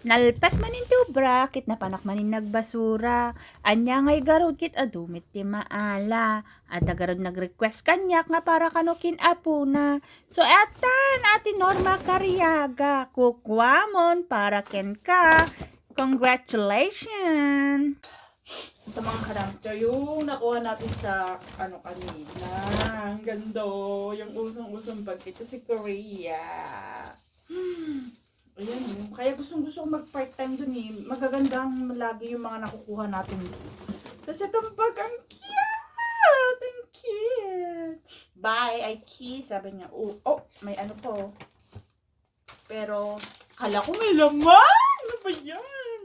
Nalpas manin to bracket na panak manin nagbasura. Anya ngay garod kit adumit ti maala. At agarod nag-request kanyak nga para kanukin apo na. So etan ati Norma Cariaga. Kukwamon para ken ka. Congratulations! Ito mga kadamster, yung nakuha natin sa kanina. Ang ganda. Yung usong-usong bag. Ito si Korea. Ayan, kaya gustong-gusto ko mag-part-time dun eh. Magagandang lagi yung mga nakukuha natin dun. Kasi itong bag, ang cute! Ang cute! Bye, I kiss. Sabi niya, oh, may ano po. Pero, kala ko may laman! Ano ba yan?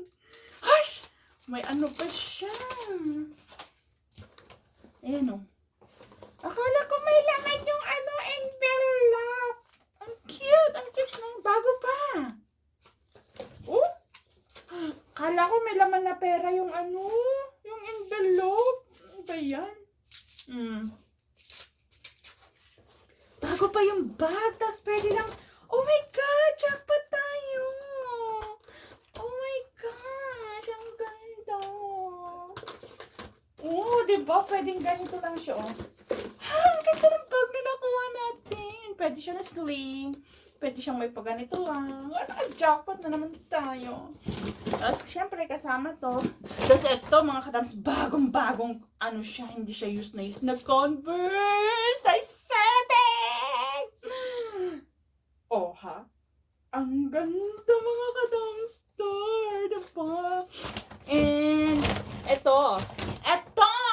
Hush! May ano pa siya. Ayan oh. Akala ko may laman yung envelope. Ang cute ng bago pa. Oh, kala ko may laman na pera yung yung envelope. Ano ba yan? Bago pa yung bag, tas pwede lang, oh my God, jackpot tayo. Oh my gosh, ang ganda. Oh, diba? Pwedeng ganito lang siya, oh. Ang ganda ng bag na nakuha natin. Pwede siya na sling. Pwede siyang may paganito lang. Jackpot na naman tayo. Tapos, syempre, kasama to. Tapos, ito, mga kadams, bagong-bagong, siya, hindi siya use na Converse. Size 7! Oh, ha? Ang ganda, mga kadamster. Diba? And, ito,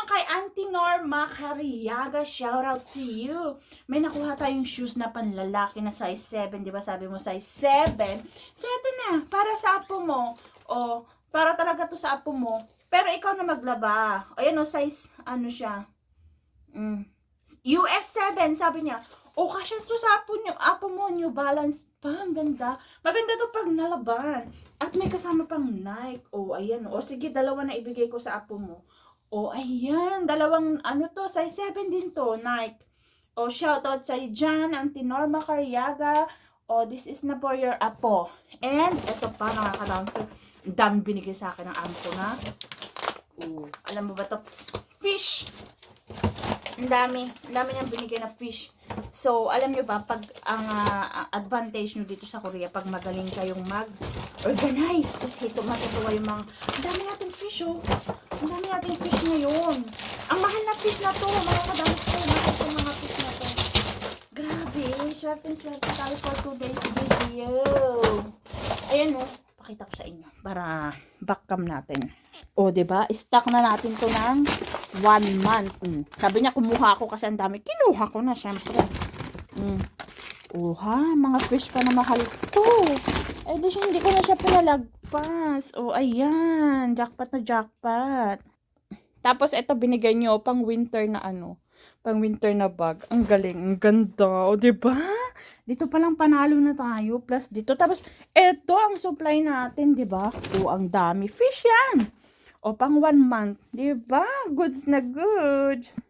kay Auntie Norma Cariaga, shout out to you. May nakuha tayong shoes na panlalaki na size 7, di ba? Sabi mo size 7. So, ito na, para sa apo mo. O, para talaga to sa apo mo. Pero ikaw na maglaba. Ayan o, size, siya. US 7, sabi niya. O, kasya to sa apo mo, New Balance pa. Ang ganda. Maganda to pag nalaban. At may kasama pang Nike. O, ayan. O, sige, dalawa na ibigay ko sa apo mo. O, ayan. Dalawang, size 7 din to, Nike. O, shoutout sa Jan, Auntie Norma Cariaga. O, this is na for your apo. And, eto pa, mga ka-bouncer. Ang dami binigay sa akin ng ampo na. O, alam mo ba to? Fish! Ang dami niyang binigay na fish. So, alam nyo ba, pag ang advantage nyo dito sa Korea, pag magaling kayong mag-organize, kasi ito matutuwa yung mga, ang dami natin fish, oh. Ang dami natin fish ngayon. Ang mahal na fish na to, mga kadami ko, mahal ko mga fish na to. Grabe, swerte tayo for today's video. Ayan, oh, pakita ko sa inyo, para backcam natin. O, diba? Stock na natin to ng 1 month. Sabi niya, kumuha ako kasi ang dami. Kinuha ko na, syempre. Oha, mga fish pa na mahal ko. Eh, di hindi ko na siya pinalagpas. O, ayan. Jackpot na jackpot. Tapos, ito binigay niyo pang winter na pang winter na bag. Ang galing. Ang ganda. O, diba? Dito palang panalo na tayo. Plus, dito. Tapos, ito ang supply natin, diba? O, ang dami. Fish yan. O, pang 1 month. Diba? Goods na goods.